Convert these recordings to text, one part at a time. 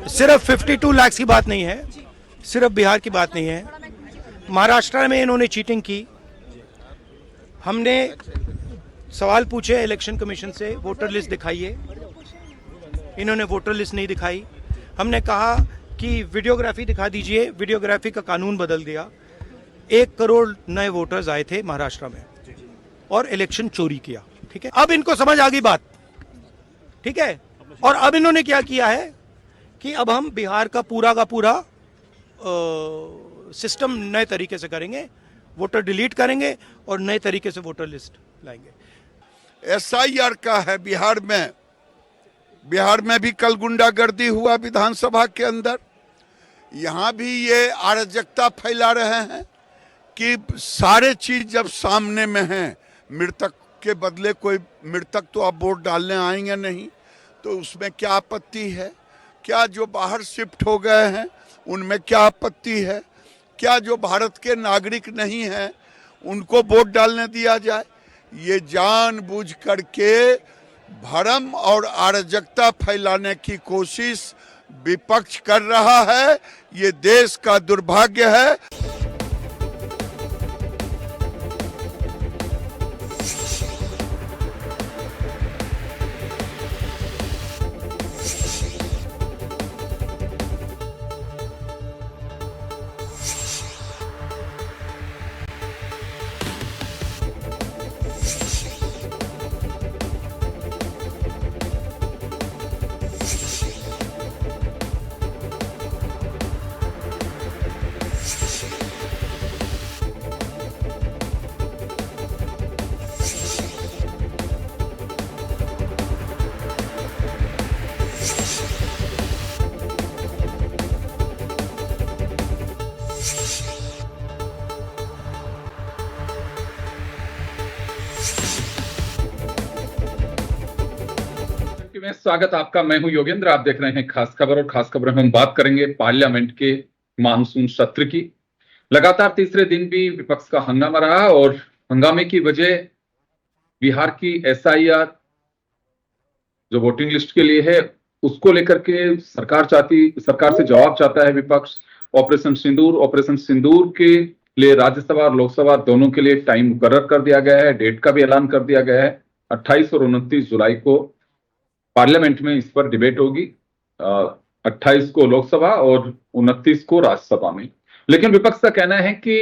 सिर्फ 52 लाख की बात नहीं है, सिर्फ बिहार की बात नहीं है। महाराष्ट्र में इन्होंने चीटिंग की। हमने सवाल पूछे इलेक्शन कमीशन से, वोटर लिस्ट दिखाइए। इन्होंने वोटर लिस्ट नहीं दिखाई। हमने कहा कि वीडियोग्राफी दिखा दीजिए, वीडियोग्राफी का कानून बदल दिया। 1 करोड़ नए वोटर्स आए थे महाराष्ट्र में और इलेक्शन चोरी किया। ठीक है, अब इनको समझ आ गई बात। ठीक है, और अब इन्होंने क्या किया है कि अब हम बिहार का पूरा सिस्टम नए तरीके से करेंगे, वोटर डिलीट करेंगे और नए तरीके से वोटर लिस्ट लाएंगे। एसआईआर का है बिहार में। बिहार में भी कल गुंडागर्दी हुआ विधानसभा के अंदर। यहाँ भी ये अराजकता फैला रहे हैं कि सारे चीज जब सामने में है, मृतक के बदले कोई मृतक तो अब वोट डालने आएंगे नहीं, तो उसमें क्या आपत्ति है? क्या जो बाहर शिफ्ट हो गए हैं उनमें क्या आपत्ति है? क्या जो भारत के नागरिक नहीं हैं उनको वोट डालने दिया जाए? ये जानबूझ करके भ्रम और अराजकता फैलाने की कोशिश विपक्ष कर रहा है। ये देश का दुर्भाग्य है। में स्वागत आपका। मैं हूं योगेंद्र। आप देख रहे हैं खास खबर, और खास खबर में हम बात करेंगे पार्लियामेंट के मानसून सत्र की। लगातार तीसरे दिन भी विपक्ष का हंगामा रहा और हंगामे की वजह बिहार की एसआईआर जो वोटिंग लिस्ट के लिए है उसको लेकर के सरकार से जवाब चाहता है विपक्ष। ऑपरेशन सिंदूर के लिए राज्यसभा और लोकसभा दोनों के लिए टाइम मुकर्रर कर दिया गया है। डेट का भी ऐलान कर दिया गया है। 28 और 29 जुलाई को पार्लियामेंट में इस पर डिबेट होगी। 28 को लोकसभा और 29 को राज्यसभा में। लेकिन विपक्ष का कहना है कि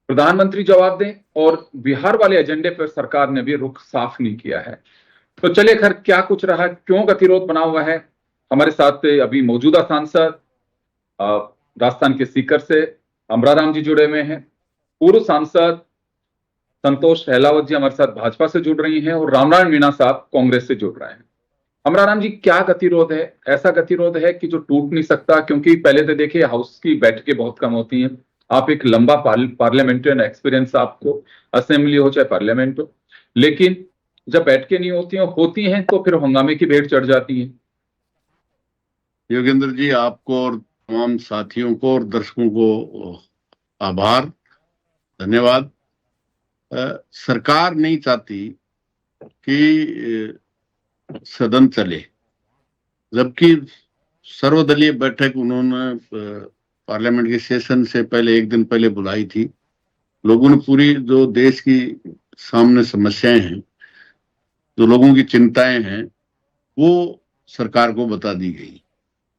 प्रधानमंत्री जवाब दें, और बिहार वाले एजेंडे पर सरकार ने भी रुख साफ नहीं किया है। तो चलिए खैर क्या कुछ रहा, क्यों गतिरोध बना हुआ है। हमारे साथ अभी मौजूदा सांसद राजस्थान के सीकर से अमराराम जी जुड़े हुए हैं। पूर्व सांसद संतोष अहलावत जी हमारे साथ भाजपा से जुड़ रही हैं, और रामनारायण मीणा साहब कांग्रेस से जुड़ रहे हैं। अमराराम जी, क्या गतिरोध है? ऐसा गतिरोध है कि जो टूट नहीं सकता, क्योंकि पहले तो देखिए हाउस की बैठकें बहुत कम होती हैं। आप एक लंबा पार्लियामेंट्रियन एक्सपीरियंस, आपको असेंबली हो चाहे पार्लियामेंट हो, लेकिन जब बैठकें नहीं होती हैं तो फिर हंगामे की भेंट चढ़ जाती है। योगेंद्र जी, आपको और तमाम साथियों को और दर्शकों को आभार, धन्यवाद। सरकार नहीं चाहती कि सदन चले, जबकि सर्वदलीय बैठक उन्होंने पार्लियामेंट के सेशन से पहले एक दिन पहले बुलाई थी। लोगों ने पूरी जो देश की सामने समस्याएं हैं, जो लोगों की चिंताएं हैं, वो सरकार को बता दी गई।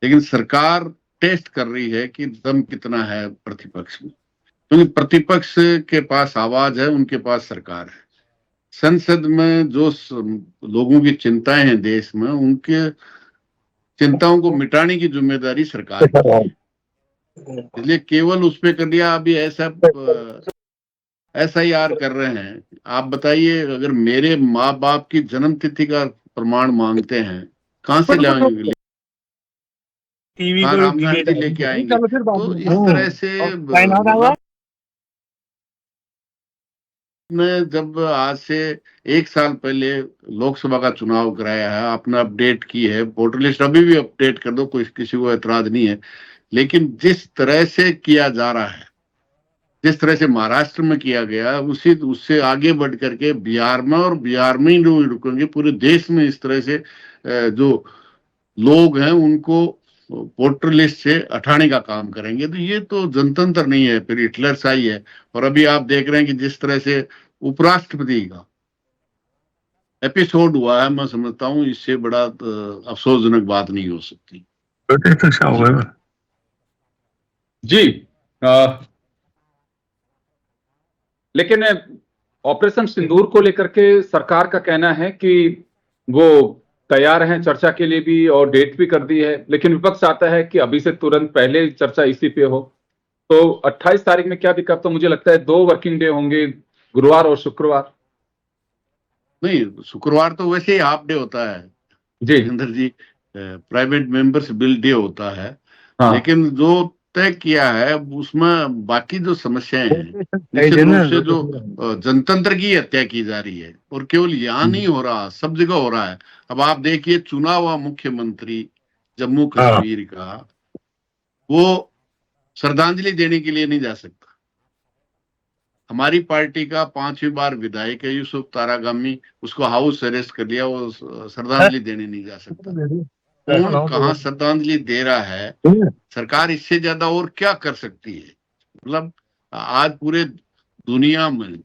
लेकिन सरकार टेस्ट कर रही है कि दम कितना है प्रतिपक्ष में, क्योंकि प्रतिपक्ष के पास आवाज है, उनके पास सरकार है। संसद में जो लोगों की चिंताएं हैं देश में, उनके चिंताओं को मिटाने की जिम्मेदारी सरकार की है। इसलिए केवल उस पे कर दिया। अभी SIR कर रहे हैं। आप बताइए, अगर मेरे माँ बाप की जन्म तिथि का प्रमाण मांगते हैं, कहाँ से लाएंगे? रामनारायण जी लेके आएंगे? तो इस तरह से ने जब आज से 1 साल पहले लोकसभा का चुनाव कराया है, आपने अपडेट की है, वोटर लिस्ट अभी भी अपडेट कर दो, कोई किसी को ऐतराज नहीं है। लेकिन जिस तरह से किया जा रहा है, जिस तरह से महाराष्ट्र में किया गया, उससे आगे बढ़ करके बिहार में, और बिहार में ही रुकेंगे, पूरे देश में इस तरह से जो लोग हैं उनको वोटर लिस्ट से हटाने का काम करेंगे। तो ये तो जनतंत्र नहीं है, फिर हिटलरशाही है। और अभी आप देख रहे हैं कि जिस तरह से उपराष्ट्रपति का एपिसोड हुआ है, मैं समझता हूँ इससे बड़ा अफसोसजनक बात नहीं हो सकती। जी। लेकिन ऑपरेशन सिंदूर को लेकर के सरकार का कहना है कि वो तैयार हैं चर्चा के लिए भी और डेट भी कर दी है, लेकिन विपक्ष आता है कि अभी से तुरंत पहले चर्चा इसी पे हो। तो 28 तारीख में क्या दिक्कत? तो मुझे लगता है 2 वर्किंग डे होंगे, गुरुवार और शुक्रवार। नहीं, शुक्रवार तो वैसे ही हाफ डे होता है जी जितेंद्र जी, प्राइवेट मेंबर्स बिल डे होता है। हाँ। लेकिन जो तय किया है उसमें बाकी जो समस्याएं हैं, निश्चित रूप से जो जनतंत्र की हत्या की जा रही है, और केवल यहाँ नहीं हो रहा, सब जगह हो रहा है। अब आप देखिए, चुना हुआ मुख्यमंत्री जम्मू कश्मीर का, वो श्रद्धांजलि देने के लिए नहीं जा सकता। हमारी पार्टी का 5वीं बार विधायक है यूसुफ तारागामी, उसको हाउस अरेस्ट कर लिया, वो श्रद्धांजलि देने नहीं जा सकता। कौन कहाँ श्रद्धांजलि दे रहा है? सरकार इससे ज्यादा और क्या कर सकती है? मतलब आज पूरे दुनिया में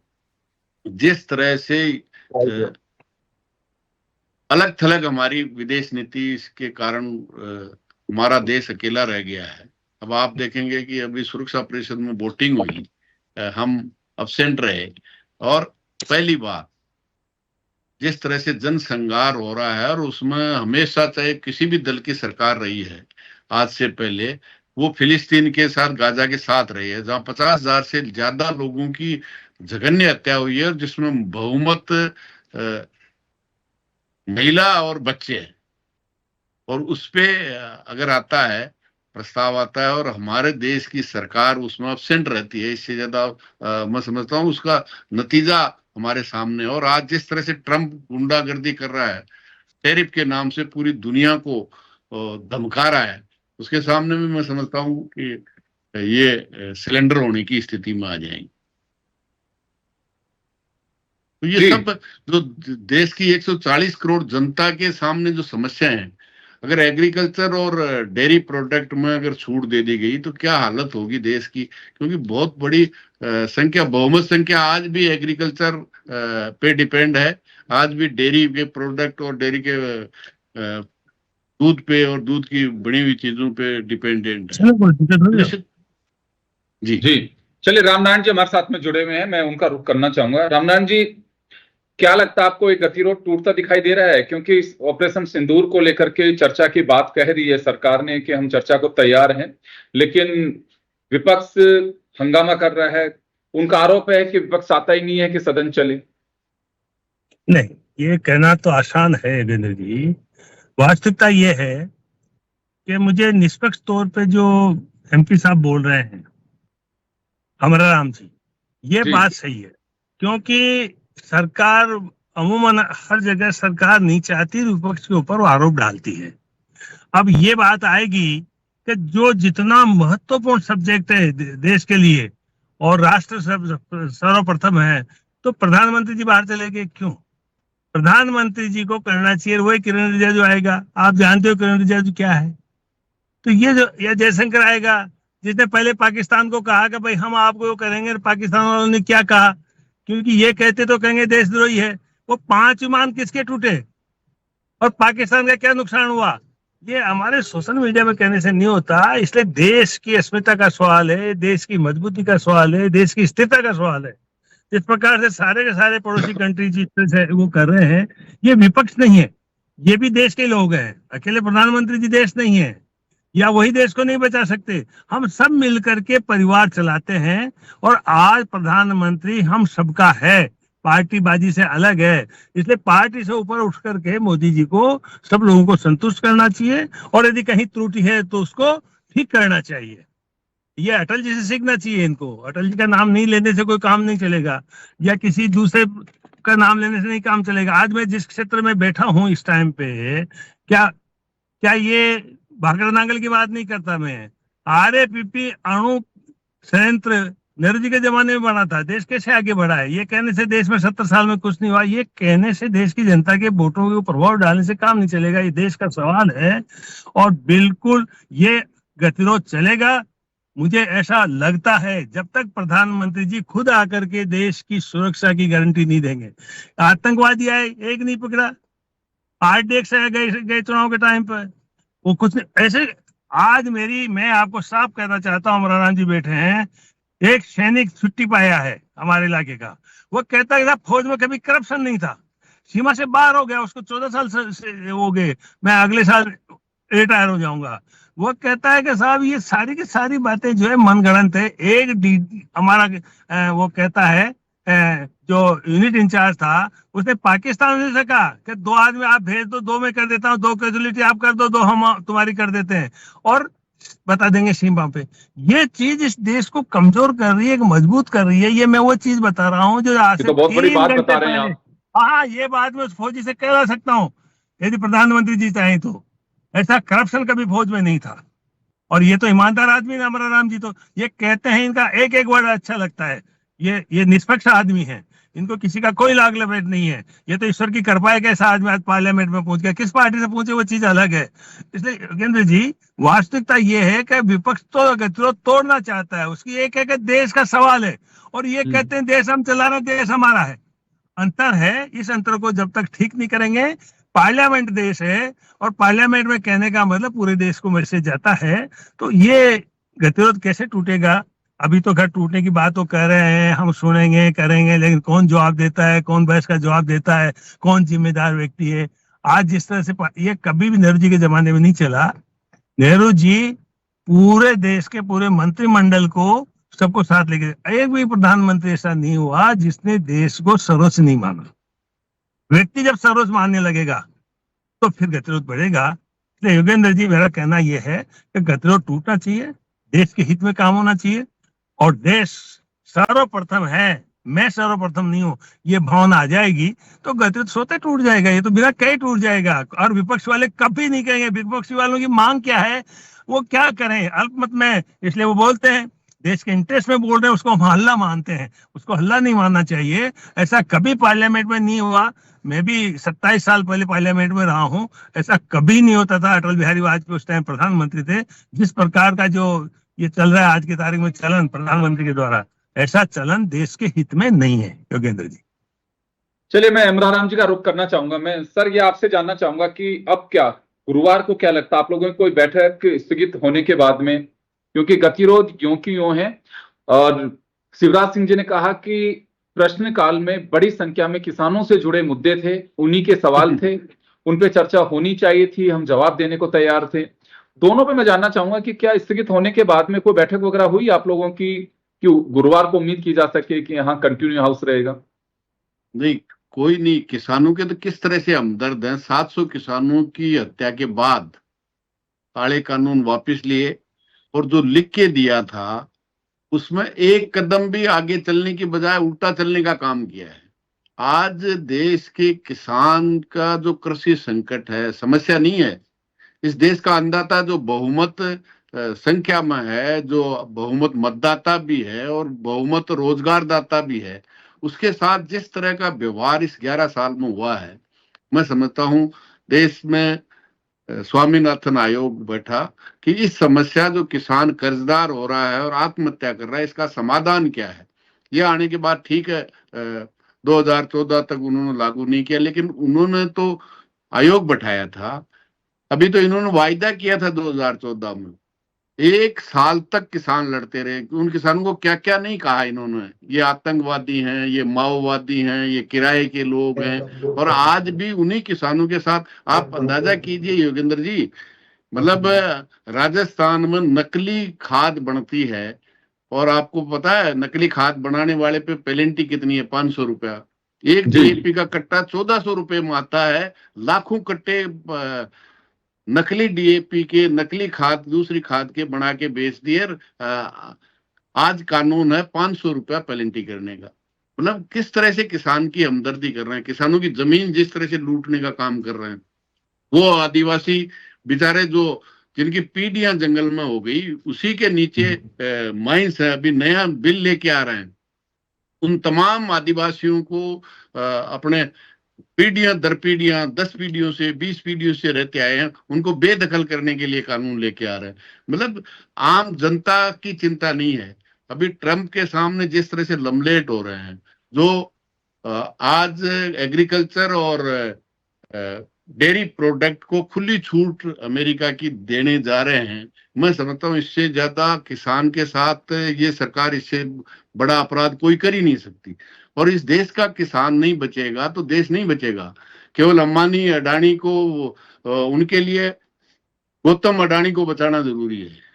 जिस तरह से अलग थलग हमारी विदेश नीति, इसके कारण हमारा देश अकेला रह गया है। अब आप देखेंगे कि अभी सुरक्षा परिषद में वोटिंग हुई, हम अब्सेंट रहे, और पहली बार जिस तरह से जनसंहार हो रहा है, और उसमें हमेशा चाहे किसी भी दल की सरकार रही है, आज से पहले वो फिलिस्तीन के साथ, गाजा के साथ रही है, जहां 50,000 से ज्यादा लोगों की जघन्य हत्या हुई है, जिसमें बहुमत महिला और बच्चे हैं। और उस पे अगर आता है, प्रस्ताव आता है, और हमारे देश की सरकार उसमें अब्सेंट रहती है, इससे ज्यादा मैं समझता हूँ उसका नतीजा हमारे सामने। और आज जिस तरह से ट्रंप गुंडागर्दी कर रहा है, टैरिफ के नाम से पूरी दुनिया को धमका रहा है, उसके सामने भी मैं समझता हूँ कि ये सिलेंडर होने की स्थिति में आ जाएंगे। तो ये सब जो देश की 140 करोड़ जनता के सामने जो समस्या है, अगर एग्रीकल्चर और डेयरी प्रोडक्ट में अगर छूट दे दी गई तो क्या हालत होगी देश की? क्योंकि बहुत बड़ी संख्या, बहुमत संख्या आज भी एग्रीकल्चर पे डिपेंड है, आज भी डेयरी के प्रोडक्ट और डेयरी के दूध पे और दूध की बनी हुई चीजों पे डिपेंडेंट है। जी जी। चलिए, रामनारायण जी हमारे साथ में जुड़े हुए हैं, मैं उनका रुख करना चाहूंगा। रामनारायण जी, क्या लगता है आपको, एक गतिरोध टूटता दिखाई दे रहा है? क्योंकि इस ऑपरेशन सिंदूर को लेकर के चर्चा की बात कह रही है सरकार ने कि हम चर्चा को तैयार हैं, लेकिन विपक्ष हंगामा कर रहा है। उनका आरोप है कि विपक्ष आता ही नहीं है कि सदन चले। नहीं, ये कहना तो आसान है योगेंद्र जी। वास्तविकता ये है कि मुझे निष्पक्ष तौर पे जो एमपी साहब बोल रहे हैं, अमरा राम जी, ये बात सही है। क्योंकि सरकार अमूमन हर जगह सरकार नहीं चाहती, विपक्ष के ऊपर वो आरोप डालती है। अब ये बात आएगी कि जो जितना महत्वपूर्ण सब्जेक्ट है देश के लिए और राष्ट्र सर्वप्रथम है, तो प्रधानमंत्री जी बाहर चले गए क्यों? प्रधानमंत्री जी को करना चाहिए, वही किरण रिजिजू आएगा। आप जानते हो किरण रिजिजू क्या है? तो ये जयशंकर आएगा, जिसने पहले पाकिस्तान को कहा कि भाई हम आपको करेंगे, पाकिस्तान वालों ने क्या कहा? क्योंकि ये कहते तो कहेंगे देशद्रोही है। वो 5 विमान किसके टूटे और पाकिस्तान का क्या नुकसान हुआ? ये हमारे सोशल मीडिया में कहने से नहीं होता। इसलिए देश की अस्मिता का सवाल है, देश की मजबूती का सवाल है, देश की स्थिरता का सवाल है। जिस प्रकार से सारे के सारे पड़ोसी कंट्री जिस तरह से वो कर रहे हैं, ये विपक्ष नहीं है, ये भी देश के लोग हैं। अकेले प्रधानमंत्री जी देश नहीं है, या वही देश को नहीं बचा सकते। हम सब मिलकर के परिवार चलाते हैं, और आज प्रधानमंत्री हम सबका है, पार्टीबाजी से अलग है। इसलिए पार्टी से ऊपर उठ करके मोदी जी को, सब लोगों को संतुष्ट करना चाहिए, और यदि कहीं त्रुटि है तो उसको ठीक करना चाहिए। ये अटल जी से सीखना चाहिए इनको। अटल जी का नाम नहीं लेने से कोई काम नहीं चलेगा, या किसी दूसरे का नाम लेने से नहीं काम चलेगा। आज मैं जिस क्षेत्र में बैठा हूं इस टाइम पे, क्या ये भाखड़ा नांगल की बात नहीं करता मैं। RAPP अणु संयंत्र नेहरू जी के जमाने में बना था। देश कैसे आगे बढ़ा है? ये कहने से देश में 70 साल में कुछ नहीं हुआ, ये कहने से देश की जनता के वोटों के प्रभाव डालने से काम नहीं चलेगा। ये देश का सवाल है और बिल्कुल ये गतिरोध चलेगा। मुझे ऐसा लगता है जब तक प्रधानमंत्री जी खुद आकर के देश की सुरक्षा की गारंटी नहीं देंगे। आतंकवादी आए, एक नहीं पकड़ा, RDX से गए चुनाव के टाइम पर, वो कुछ नहीं ऐसे। आज मैं आपको साफ कहना चाहता हूँ, अमराराम जी बैठे हैं, एक सैनिक छुट्टी पाया है हमारे इलाके का, वो कहता है फौज में कभी करप्शन नहीं था, सीमा से बाहर हो गया, उसको 14 साल से हो गए, मैं अगले साल रिटायर हो जाऊंगा। वो कहता है कि साहब ये सारी की सारी बातें जो है मनगढ़ंत है। हमारा वो कहता है जो यूनिट इंचार्ज था उसने पाकिस्तान से कहा कि 2 आदमी आप भेज दो, 2 में कर देता हूँ, 2 कैजुअलिटी आप कर दो, 2 हम तुम्हारी कर देते हैं और बता देंगे सीमा पे। ये चीज इस देश को कमजोर कर रही है, मजबूत कर रही है। ये मैं वो चीज बता रहा हूँ जो आज ये से तो बहुत बड़ी 3 बात घंटे बता रहे हैं पहले, आप। हाँ ये बात मैं उस फौजी से कह सकता हूँ यदि प्रधानमंत्री जी चाहें तो। ऐसा करप्शन कभी फौज में नहीं था और ये तो ईमानदार आदमी है अमराराम जी। तो ये कहते हैं, इनका एक एक वर्ड अच्छा लगता है। ये निष्पक्ष आदमी है, इनको किसी का कोई लाग लपेट नहीं है। ये तो ईश्वर की कृपा है कि ऐसा आदमी आज पार्लियामेंट में पहुंच गया। किस पार्टी से पहुंचे वो चीज अलग है। इसलिए योगेंद्र जी, वास्तविकता ये है कि विपक्ष तो गतिरोध तोड़ना चाहता है, उसकी एक है कि देश का सवाल है और ये कहते हैं देश हम चला रहे, देश हमारा है। अंतर है, इस अंतर को जब तक ठीक नहीं करेंगे, पार्लियामेंट देश है और पार्लियामेंट में कहने का मतलब पूरे देश को मैसेज जाता है, तो ये गतिरोध कैसे टूटेगा? अभी तो घर टूटने की बात तो कह रहे हैं, हम सुनेंगे करेंगे, लेकिन कौन जवाब देता है, कौन बहस का जवाब देता है, कौन जिम्मेदार व्यक्ति है? आज जिस तरह से ये कभी भी नेहरू जी के जमाने में नहीं चला। नेहरू जी पूरे देश के पूरे मंत्रिमंडल को सबको साथ लेके, एक भी प्रधानमंत्री ऐसा नहीं हुआ जिसने देश को सर्वोच्च नहीं माना। व्यक्ति जब सर्वोच्च मानने लगेगा तो फिर गतिरोध बढ़ेगा। इसलिए योगेंद्र जी, मेरा कहना यह है कि गतिरोध टूटना चाहिए, देश के हित में काम होना चाहिए और देश सर्वप्रथम है, मैं सर्वप्रथम नहीं हूं, ये भावना आ जाएगी तो गतिरोध सोते टूट जाएगा। ये तो बिना कहे टूट जाएगा। और विपक्ष वाले कभी नहीं कहेंगे। विपक्ष वालों की मांग क्या है, वो क्या करें अल्पमत में, इसलिए वो बोलते हैं देश के इंटरेस्ट में बोल रहे हैं, उसको हम हल्ला मानते हैं। उसको हल्ला नहीं मानना चाहिए। ऐसा कभी पार्लियामेंट में नहीं हुआ। मैं भी 27 साल पहले पार्लियामेंट में रहा हूं, ऐसा कभी नहीं होता था। अटल बिहारी वाजपेयी उस टाइम प्रधानमंत्री थे। जिस प्रकार का जो ये चल रहा है आज की तारीख में चलन प्रधानमंत्री के द्वारा, ऐसा चलन देश के हित में नहीं है। योगेंद्र जी, चलिए, मैं इमरान जी का रुख करना चाहूंगा। मैं सर ये आपसे जानना चाहूंगा कि अब क्या गुरुवार को क्या लगता है आप लोगों की कोई बैठक स्थगित होने के बाद में, क्योंकि गतिरोध यूं की यूं है और शिवराज सिंह जी ने कहा कि प्रश्नकाल में बड़ी संख्या में किसानों से जुड़े मुद्दे थे, उन्हीं के सवाल थे, उन पे चर्चा होनी चाहिए थी, हम जवाब देने को तैयार थे। दोनों पे मैं जानना चाहूंगा कि क्या स्थगित होने के बाद में कोई बैठक वगैरह हुई आप लोगों की कि गुरुवार को उम्मीद की जा सके कि यहाँ कंटिन्यू हाउस रहेगा? नहीं, कोई नहीं। किसानों के तो किस तरह से हमदर्द हैं। 700 किसानों की हत्या के बाद काले कानून वापस लिए और जो लिख के दिया था उसमें एक कदम भी आगे चलने की बजाय उल्टा चलने का काम किया है। आज देश के किसान का जो कृषि संकट है, समस्या नहीं है। इस देश का अन्नदाता जो बहुमत संख्या में है, जो बहुमत मतदाता भी है और बहुमत रोजगारदाता भी है, उसके साथ जिस तरह का व्यवहार इस 11 साल में हुआ है, मैं समझता हूं देश में स्वामीनाथन आयोग बैठा कि इस समस्या जो किसान कर्जदार हो रहा है और आत्महत्या कर रहा है, इसका समाधान क्या है। ये आने के बाद ठीक है 2014 तक उन्होंने लागू नहीं किया, लेकिन उन्होंने तो आयोग बैठाया था। अभी तो इन्होंने वायदा किया था 2014 में, 1 साल तक किसान लड़ते रहे। उन किसानों को क्या क्या नहीं कहा इन्होंने, ये आतंकवादी हैं, ये माओवादी हैं, ये किराए के लोग हैं। और आज भी उन्हीं किसानों के साथ आप अंदाजा कीजिए योगेंद्र जी, मतलब राजस्थान में नकली खाद बनती है और आपको पता है नकली खाद बनाने वाले पे पेनल्टी कितनी है? 500 रुपया। एक DAP का कट्टा 1400 रुपए में आता है। लाखों कट्टे नकली DAP के, नकली खाद, दूसरी खाद के बना के बेच दिए। आज कानून है 500 रुपया पेनल्टी करने का। मतलब किस तरह से किसान की हमदर्दी कर रहे हैं, किसानों की जमीन जिस तरह से लूटने का काम कर रहे हैं। वो आदिवासी बेचारे जो जिनकी पीढ़ियां जंगल में हो गई, उसी के नीचे माइंस है। अभी नया बिल लेके आ रहे हैं, उन तमाम आदिवासियों को अपने पीढ़ियां दर पीढ़ियां 10 पीढ़ियों से 20 पीढ़ियों से रहते आए हैं, उनको बेदखल करने के लिए कानून लेके आ रहे हैं। मतलब आम जनता की चिंता नहीं है। अभी ट्रंप के सामने जिस तरह से लमलेट हो रहे हैं, जो आज एग्रीकल्चर और डेयरी प्रोडक्ट को खुली छूट अमेरिका की देने जा रहे हैं, मैं समझता हूँ इससे ज्यादा किसान के साथ ये सरकार, इससे बड़ा अपराध कोई कर ही नहीं सकती। और इस देश का किसान नहीं बचेगा तो देश नहीं बचेगा। केवल अंबानी अडानी को उनके लिए गौतम अडानी को बचाना जरूरी है।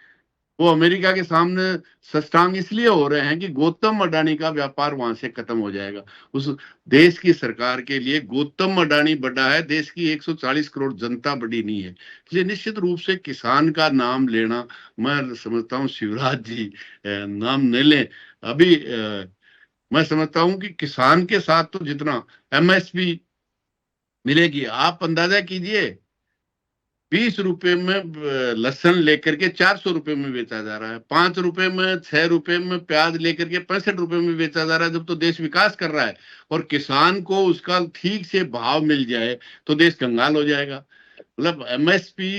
वो अमेरिका के सामने सस्टांग इसलिए हो रहे हैं कि गौतम अडानी का व्यापार वहां से खत्म हो जाएगा। उस देश की सरकार के लिए गौतम अडानी बड़ा है, देश की 140 करोड़ जनता बड़ी नहीं है। इसलिए निश्चित रूप से किसान का नाम लेना, मैं समझता हूँ शिवराज जी नाम नहीं लें अभी। मैं समझता हूँ कि किसान के साथ तो जितना एमएसपी मिलेगी, आप अंदाजा कीजिए 20 रुपए में लहसुन लेकर के 400 रुपए में बेचा जा रहा है, 5 रुपए में 6 रुपए में प्याज लेकर के 65 रुपए में बेचा जा रहा है। जब तो देश विकास कर रहा है और किसान को उसका ठीक से भाव मिल जाए तो देश कंगाल हो जाएगा। मतलब एमएसपी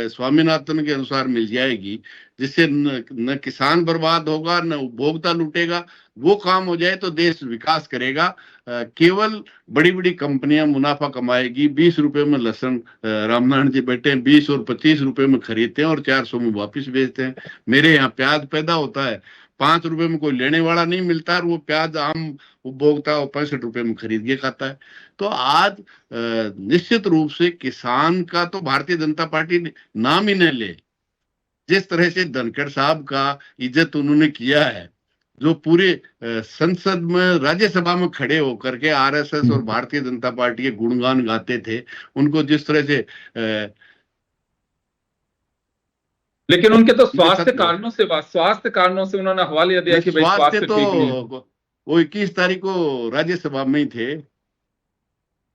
स्वामीनाथन के अनुसार मिल जाएगी, जिससे न किसान बर्बाद होगा न उपभोक्ता लूटेगा। वो काम हो जाए तो देश विकास करेगा। केवल बड़ी बड़ी कंपनियां मुनाफा कमाएगी। 20 रुपए में लहसुन रामनारायण जी बैठे हैं 20 और 25 रुपए में खरीदते हैं और 400 में वापिस बेचते हैं। मेरे यहाँ प्याज पैदा होता है, 5 रुपए में कोई लेने वाला नहीं मिलता और वो प्याज आम उपभोक्ता 65 रुपए में खरीद के खाता है। तो आज निश्चित रूप से किसान का तो भारतीय जनता पार्टी नाम ही न ले। जिस तरह से धनखड़ साहब का इज्जत उन्होंने किया है, जो पूरे संसद में राज्यसभा में खड़े होकर के आरएसएस और भारतीय जनता पार्टी के गुणगान गाते थे, उनको जिस तरह से लेकिन उनके तो स्वास्थ्य कारणों से उन्होंने हवाले दिया कि भाई स्वास्थ्य तो ठीक नहीं। वो 21 तारीख को राज्यसभा में ही थे,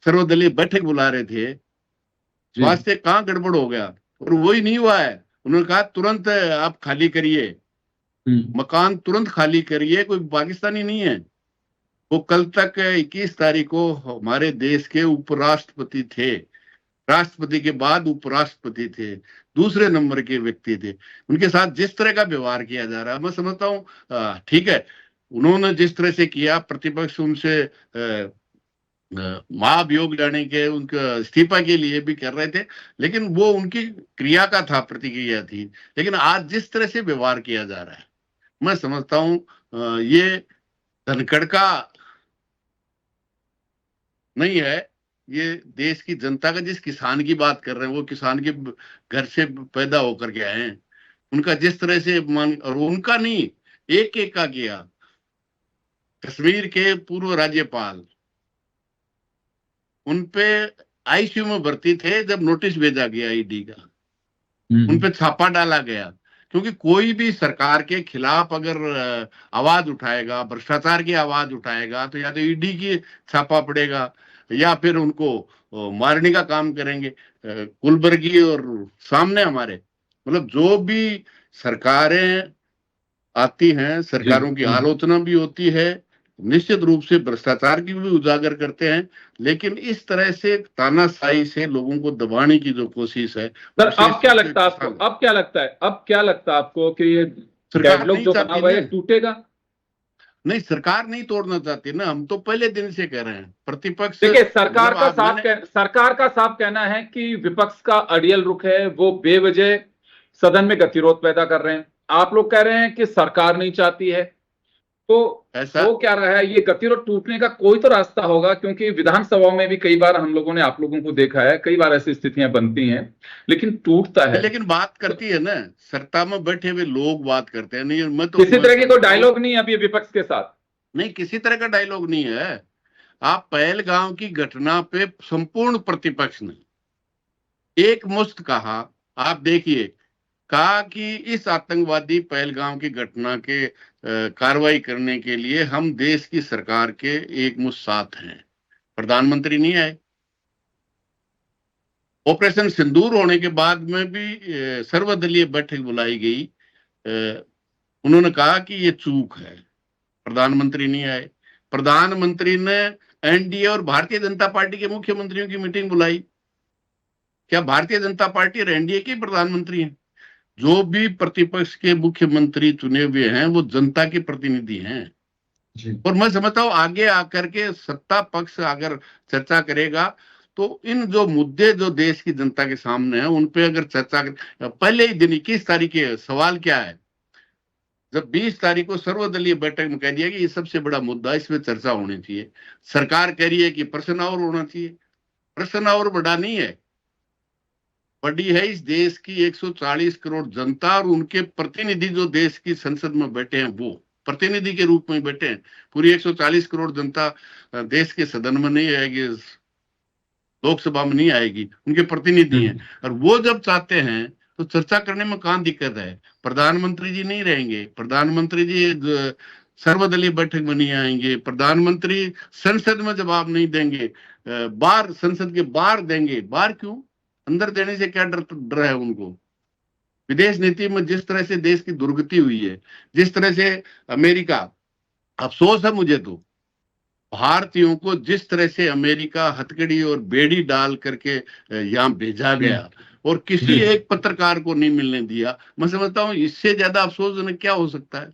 सर्वदलीय बैठक बुला रहे थे। स्वास्थ्य कहाँ गड़बड़ हो गया? और वही नहीं हुआ है। उन्होंने कहा तुरंत आप खाली करिए, मकान तुरंत खाली करिए, कोई पाकिस्तानी नहीं है। वो कल तक 21 तारीख को हमारे देश के उपराष्ट्रपति थे, राष्ट्रपति के बाद उपराष्ट्रपति थे, दूसरे नंबर के व्यक्ति थे। उनके साथ जिस तरह का व्यवहार किया जा रहा है, मैं समझता हूँ ठीक है, उन्होंने जिस तरह से किया, प्रतिपक्ष उनसे महाभियोग जाने के, उनका इस्तीफा के लिए भी कर रहे थे, लेकिन वो उनकी क्रिया का था, प्रतिक्रिया थी। लेकिन आज जिस तरह से व्यवहार किया जा रहा है, मैं समझता हूँ ये धनखड़ का नहीं है, ये देश की जनता का। जिस किसान की बात कर रहे हैं, वो किसान के घर से पैदा होकर के आए हैं। उनका जिस तरह से और उनका नहीं, एक एक का किया। कश्मीर के पूर्व राज्यपाल उनपे आईसीयू में भर्ती थे जब नोटिस भेजा गया ईडी का, उनपे छापा डाला गया। क्योंकि कोई भी सरकार के खिलाफ अगर आवाज उठाएगा, भ्रष्टाचार की आवाज उठाएगा, तो या तो ईडी की छापा पड़ेगा या फिर उनको मारने का काम करेंगे। कुलबर्गी और सामने हमारे, मतलब जो भी सरकारें आती हैं, सरकारों की आलोचना भी होती है, निश्चित रूप से भ्रष्टाचार की भी उजागर करते हैं, लेकिन इस तरह से तानाशाही से लोगों को दबाने की जो कोशिश है। सर अब क्या लगता है आपको, अब क्या लगता है आपको कि ये डेडलॉक जो बना हुआ है टूटेगा? नहीं, सरकार नहीं तोड़ना चाहती ना, हम तो पहले दिन से कह रहे हैं। प्रतिपक्ष देखिए, सरकार का साफ कहना है कि विपक्ष का अड़ियल रुख है, वो बेवजह सदन में गतिरोध पैदा कर रहे हैं। आप लोग कह रहे हैं कि सरकार नहीं चाहती है, तो ऐसा वो क्या रहा है, ये गतिरोध टूटने का कोई तो रास्ता होगा। क्योंकि विधानसभा में भी कई बार हम लोगों ने, आप लोगों को देखा है, कई बार ऐसी स्थितियां बनती हैं, लेकिन टूटता है। लेकिन बात करती है ना, सत्ता में बैठे हुए लोग बात करते हैं। नहीं, मैं तो किसी तरह की कोई डायलॉग नहीं है अभी विपक्ष के साथ, नहीं, किसी तरह का डायलॉग नहीं है। आप पहलगांव की घटना पे संपूर्ण प्रतिपक्ष ने एक मुश्त कहा। आप देखिए, कहा कि इस आतंकवादी पहलगांव की घटना के कार्रवाई करने के लिए हम देश की सरकार के एक मुश्त साथ हैं। प्रधानमंत्री नहीं आए, ऑपरेशन सिंदूर होने के बाद में भी सर्वदलीय बैठक बुलाई गई। उन्होंने कहा कि ये चूक है, प्रधानमंत्री नहीं आए। प्रधानमंत्री ने एनडीए और भारतीय जनता पार्टी के मुख्यमंत्रियों की मीटिंग बुलाई। क्या भारतीय जनता पार्टी और एनडीए के प्रधानमंत्री हैं? जो भी प्रतिपक्ष के मुख्यमंत्री चुने हुए हैं वो जनता के प्रतिनिधि हैं। और मैं समझता हूं आगे आकर के सत्ता पक्ष अगर चर्चा करेगा तो इन जो मुद्दे जो देश की जनता के सामने हैं उन पे अगर चर्चा पहले ही दिन 21 तारीख के सवाल क्या है, जब 20 तारीख को सर्वदलीय बैठक में कह दिया कि ये सबसे बड़ा मुद्दा, इसमें चर्चा होनी चाहिए। सरकार कह रही है कि प्रश्न और होना चाहिए। प्रश्न और बड़ा नहीं है, बड़ी है इस देश की 140 करोड़ जनता और उनके प्रतिनिधि जो देश की संसद में बैठे हैं, वो प्रतिनिधि के रूप में बैठे हैं। पूरी 140 करोड़ जनता देश के सदन में नहीं आएगी, लोकसभा में नहीं आएगी, उनके प्रतिनिधि हैं। और वो जब चाहते हैं तो चर्चा करने में कहाँ दिक्कत है? प्रधानमंत्री जी नहीं रहेंगे, प्रधानमंत्री जी सर्वदलीय बैठक में नहीं आएंगे, प्रधानमंत्री संसद में जवाब नहीं देंगे, बाहर संसद के बाहर देंगे। बाहर क्यों? अंदर देने से क्या डर है उनको? विदेश नीति में जिस तरह से देश की दुर्गति हुई है, जिस तरह से अमेरिका, अफसोस है मुझे तो भारतीयों को जिस तरह से अमेरिका हथकड़ी और बेड़ी डाल करके यहाँ भेजा गया और किसी एक पत्रकार को नहीं मिलने दिया, मैं समझता हूँ इससे ज्यादा अफसोसजनक क्या हो सकता है?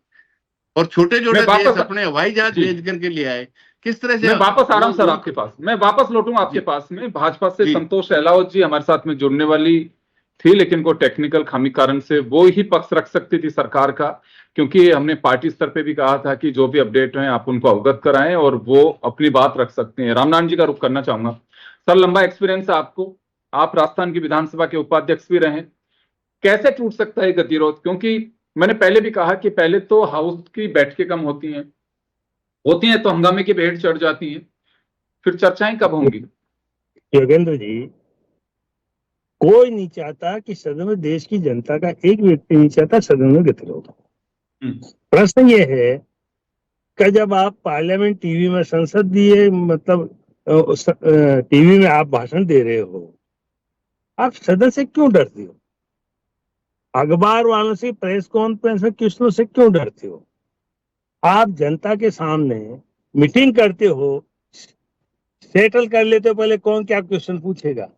और छोटे छोटे देश अपने हवाई जहाज भेज करके ले आए, किस तरह से? मैं वापस आ रहा हूं सर आपके पास, मैं वापस लौटूंगा आपके पास में। भाजपा से संतोष अहलावत जी हमारे साथ में जुड़ने वाली थी, लेकिन को टेक्निकल खामी कारण से वो ही पक्ष रख सकती थी सरकार का, क्योंकि हमने पार्टी स्तर पे भी कहा था कि जो भी अपडेट है आप उनको अवगत कराएं और वो अपनी बात रख सकते हैं। रामनारायण जी का रुख करना चाहूंगा। सर, लंबा एक्सपीरियंस है आपको, आप राजस्थान की विधानसभा के उपाध्यक्ष भी रहे, कैसे टूट सकता है गतिरोध? क्योंकि मैंने पहले भी कहा कि पहले तो हाउस की बैठकें कम होती हैं तो हंगामे की भेंट चढ़ जाती है, फिर चर्चाएं कब होंगी? योगेंद्र जी, कोई नहीं चाहता कि सदन में, देश की जनता का एक व्यक्ति नहीं चाहता सदन में गतिरोध हो। प्रश्न ये है कि जब आप पार्लियामेंट टीवी में संसदीय मतलब टीवी में आप भाषण दे रहे हो, आप सदन से क्यों डरते हो? अखबार वालों से, प्रेस कॉन्फ्रेंस में क्वेश्चनों से क्यों डरते हो? आप जनता के सामने मीटिंग करते हो, सेटल कर लेते हो पहले कौन क्या क्वेश्चन पूछेगा,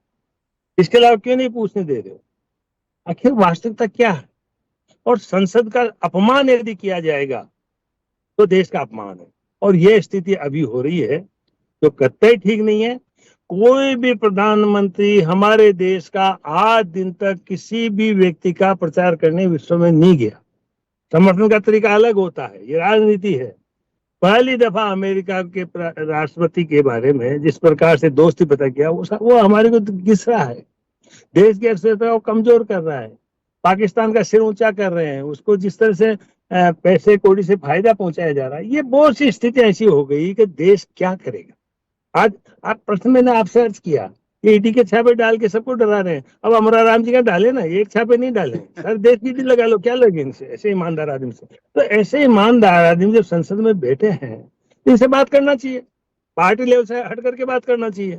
इसके अलावा क्यों नहीं पूछने दे रहे हो? आखिर वास्तविकता क्या है? और संसद का अपमान यदि किया जाएगा तो देश का अपमान है, और यह स्थिति अभी हो रही है जो कतई ठीक नहीं है। कोई भी प्रधानमंत्री हमारे देश का आज दिन तक किसी भी व्यक्ति का प्रचार करने विश्व में नहीं गया। समर्थन का तरीका अलग होता है, ये राजनीति है। पहली दफा अमेरिका के राष्ट्रपति के बारे में जिस प्रकार से दोस्ती पता किया, वो हमारे को घिस रहा है, देश की अर्थव्यवस्था को कमजोर कर रहा है, पाकिस्तान का सिर ऊंचा कर रहे हैं, उसको जिस तरह से पैसे कौड़ी से फायदा पहुंचाया जा रहा है। ये बहुत सी स्थिति ऐसी हो गई कि देश क्या करेगा। आज आप प्रश्न मैंने आपसे अर्ज किया, ये ईडी के छापे डाल के सबको डरा रहे हैं। अब अमरा राम जी का डाले ना, एक छापे नहीं डाले, सर देश की ईडी लगा लो, क्या लगे इनसे, ऐसे ईमानदार आदमी से। तो ऐसे ईमानदार आदमी जब संसद में बैठे हैं तो इनसे बात करना चाहिए, पार्टी लेवल से हट करके बात करना चाहिए।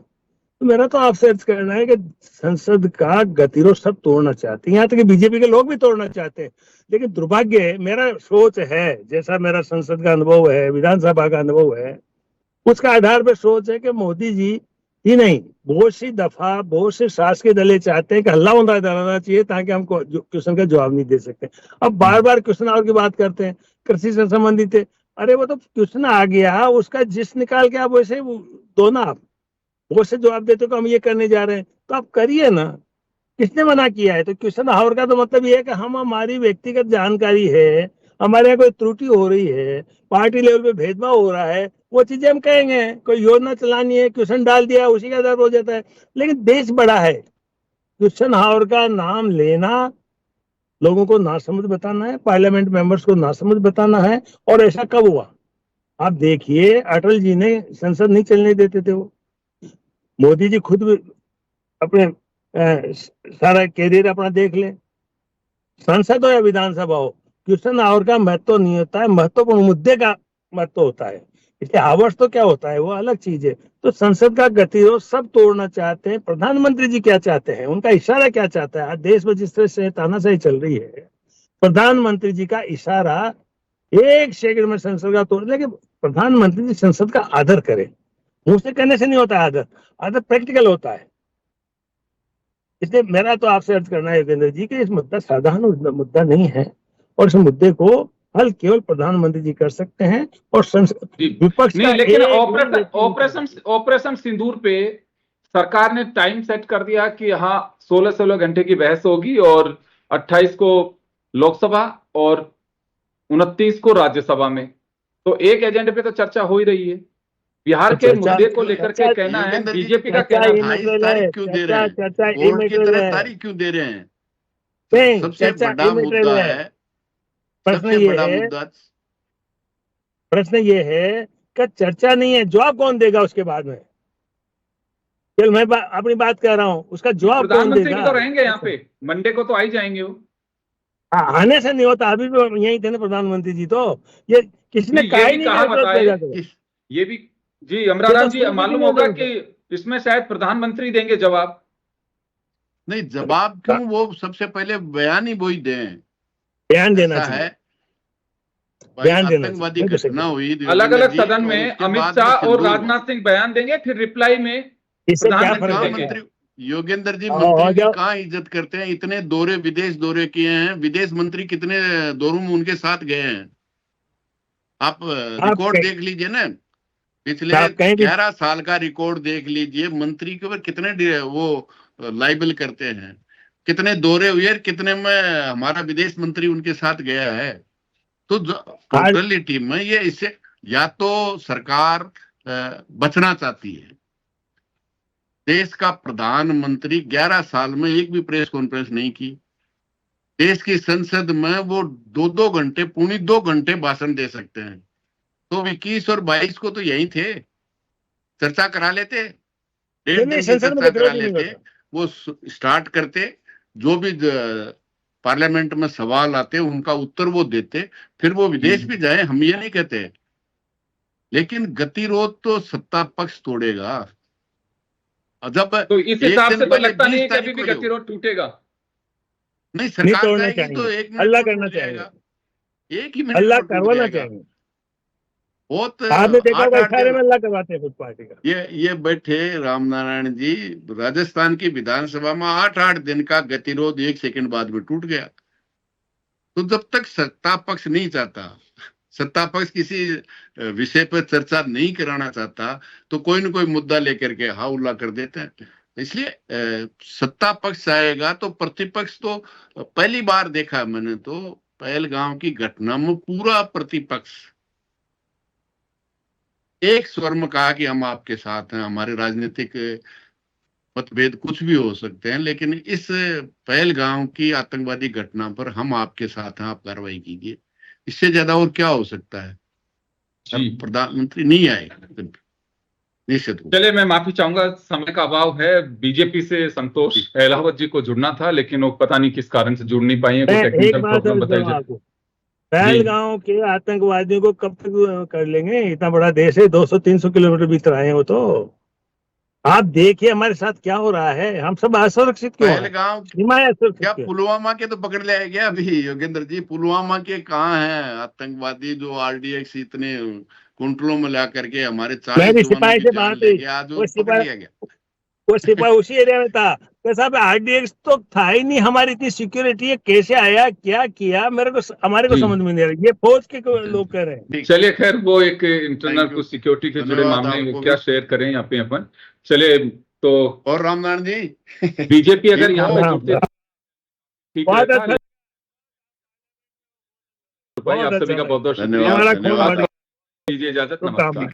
तो मेरा तो आपसे अर्ज करना है कि संसद का गतिरोध सब तोड़ना चाहते हैं, यहाँ तक कि बीजेपी के लोग भी तोड़ना चाहते हैं। लेकिन दुर्भाग्य, मेरा सोच है, जैसा मेरा संसद का अनुभव है, विधानसभा का अनुभव है, उसका आधार पर सोच है कि मोदी जी ही नहीं, बहुत सी दफा बहुत से शासकीय दल चाहते हैं कि हल्ला उंदा डालना चाहिए ताकि हम क्वेश्चन का जवाब नहीं दे सकते। अब बार बार क्वेश्चन आवर की बात करते हैं, कृषि से संबंधित है। अरे वो तो क्वेश्चन आ गया, उसका जिस निकाल के आप वैसे दो ना, आप वो से जवाब देते हो हम ये करने जा रहे हैं तो आप करिए ना, किसने मना किया है? तो क्वेश्चन आवर का तो मतलब ये है कि हम, हमारी व्यक्तिगत जानकारी है, हमारे यहाँ कोई त्रुटि हो रही है, पार्टी लेवल पे भेदभाव हो रहा है, वो चीजें हम कहेंगे। कोई योजना चलानी है, क्वेश्चन डाल दिया, उसी का आधार हो जाता है। लेकिन देश बड़ा है, क्वेश्चन आवर का नाम लेना लोगों को नासमझ बताना है, पार्लियामेंट मेंबर्स को नासमझ बताना है। और ऐसा कब हुआ? आप देखिए, अटल जी ने संसद नहीं चलने देते थे, वो मोदी जी खुद अपने सारा कैरियर अपना देख ले, संसद हो या विधानसभा हो, क्वेश्चन आवर का महत्व नहीं होता है, महत्वपूर्ण मुद्दे का महत्व होता है। इसलिए आवर्स तो क्या होता है, वो अलग चीज है। तो संसद का गतिरोध सब तोड़ना चाहते हैं। प्रधानमंत्री जी क्या चाहते हैं, उनका इशारा क्या चाहता है? आज देश में जिस तरह से तानाशाही चल रही है, प्रधानमंत्री जी का इशारा एक सेकंड में संसद का तोड़ दे कि प्रधानमंत्री जी संसद का आदर करें। मुंह से कहने से नहीं होता आदर, आदर प्रैक्टिकल होता है। इसलिए मेरा तो आपसे अर्ज करना है योगेंद्र जी कि इस मुद्दा साधारण मुद्दा नहीं है और इस मुद्दे को हल केवल प्रधानमंत्री जी कर सकते हैं। और विपक्ष नहीं, का लेकिन एक ऑपरेशन सिंदूर पे सरकार ने टाइम सेट कर दिया कि हाँ 16 घंटे की बहस होगी और 28 को लोकसभा और 29 को राज्यसभा में। तो एक एजेंडे पे तो चर्चा हो ही रही है। बिहार के मुद्दे को लेकर के कहना है, बीजेपी का कहना है 28 तारीख क्यों दे रहे हैं? चर्चा कोर्ट की तरह तारीख क्यों दे रहे हैं? सबसे बड़ा मुद्दा है, सबसे बड़ा मुद्दा। प्रश्न ये है कि चर्चा नहीं है, जवाब कौन देगा उसके बाद में? चल मैं अपनी बात कर रहा हूँ, उसका जवाब कौन प्रधानमंत्री देगा? भी तो रहेंगे यहाँ पे, मंडे को तो आ ही जाएंगे वो। आने से नहीं होता, अभी भी यही थे ना प्रधानमंत्री जी। तो ये किसने कहा ही नहीं कहा बताए, ये भी जी अमराराम जी मालूम होगा कि इसमें शायद प्रधानमंत्री देंगे जवाब। नहीं, जवाब क्यों, वो सबसे पहले बयान ही वही दें। बयान देना है बयान देना आतंकवादी घटना हुई अलग अलग सदन में, अमित शाह और राजनाथ सिंह बयान देंगे, फिर रिप्लाई में प्रधानमंत्री योगेंद्र जी मंत्री की कहाँ इज्जत करते हैं? इतने दौरे, विदेश दौरे किए हैं, विदेश मंत्री कितने दौरों में उनके साथ गए हैं? आप रिकॉर्ड देख लीजिए ना, पिछले 11 साल का रिकॉर्ड देख लीजिए। मंत्री के ऊपर कितने वो लाइबल करते हैं, कितने दौरे हुए, कितने में हमारा विदेश मंत्री उनके साथ गया है। तो टोटलिटी में ये, इससे या तो सरकार बचना चाहती है। देश का प्रधानमंत्री 11 साल में एक भी प्रेस कॉन्फ्रेंस नहीं की। देश की संसद में वो 2-2 घंटे, पौने 2 घंटे भाषण दे सकते हैं। तो 21 और 22 को तो यही थे, चर्चा करा लेते, 1.5 दिन की चर्चा करा लेते, वो स्टार्ट करते, जो भी पार्लियामेंट में सवाल आते उनका उत्तर वो देते, फिर वो विदेश भी जाए, हम ये नहीं कहते। लेकिन गतिरोध तो सत्ता पक्ष तोड़ेगा। जब तो इस हिसाब से तो लगता नहीं है कि अभी भी गतिरोध टूटेगा। नहीं, सरकार जाएगी तो 1 मिनट अल्लाह करना चाहिए, एक ही मिनट अल्लाह करवाना चाहिए। बहुत आपने देखा होगा इशारे में अल्लाह करवाते हैं खुद पार्टी का। ये बैठे रामनारायण जी, राजस्थान की विधानसभा में 8-8 दिन का गतिरोध 1 सेकंड बाद में टूट गया। तो जब तक सत्ता पक्ष नहीं चाहता, सत्ता पक्ष किसी विषय पर चर्चा नहीं कराना चाहता, तो कोई न कोई मुद्दा लेकर के हाउला कर देते हैं। इसलिए सत्ता पक्ष आएगा तो प्रतिपक्ष तो, पहली बार देखा मैंने तो पहलगाम की घटना में पूरा प्रतिपक्ष एक स्वर में कहा कि हम आपके साथ हैं। हमारे राजनीतिक मतभेद कुछ भी हो सकते हैं, लेकिन इस पहलगाम की आतंकवादी घटना पर हम आपके साथ हैं, आप कार्रवाई कीजिए। इससे ज्यादा और क्या हो सकता है? प्रधानमंत्री नहीं आए निश्चित। चलिए, मैं माफी चाहूंगा, समय का अभाव है। बीजेपी से संतोष अहलावत जी को जुड़ना था, लेकिन वो पता नहीं किस कारण से जुड़ नहीं पाए हैं। एक बात बताइए, पहलगांव के आतंकवादियों को कब तक कर लेंगे? इतना बड़ा देश है, 200-300 किलोमीटर भीतर आए हो तो आप देखिए हमारे साथ क्या हो रहा है। हम सब असुरक्षित क्यों? पहलगांव क्या पुलवामा के तो पकड़ लिया गया अभी योगेंद्र जी? पुलवामा के कहाँ हैं आतंकवादी जो RDX इतने कुंटलों में ला करके हमारे 40 सिपाही से बात हुई, वो सिपाही उसी एरिया में था। तो साहब RDX तो था ही नहीं, हमारी इतनी सिक्योरिटी है, कैसे आया, क्या किया, हमारे को समझ में नहीं आ रहा। ये फौज के लोग कह रहे हैं। चलिए, खैर वो एक इंटरनल कुछ सिक्योरिटी के जुड़े मामले क्या शेयर करें यहाँ पे अपन। चलिए, तो और रामनारायण जी, बीजेपी अगर यहाँ पे जुड़ते ठीक है। भाई आप सभी का बहुत बहुत शुक्रिया। दीजिए इजाजत, नमस्कार।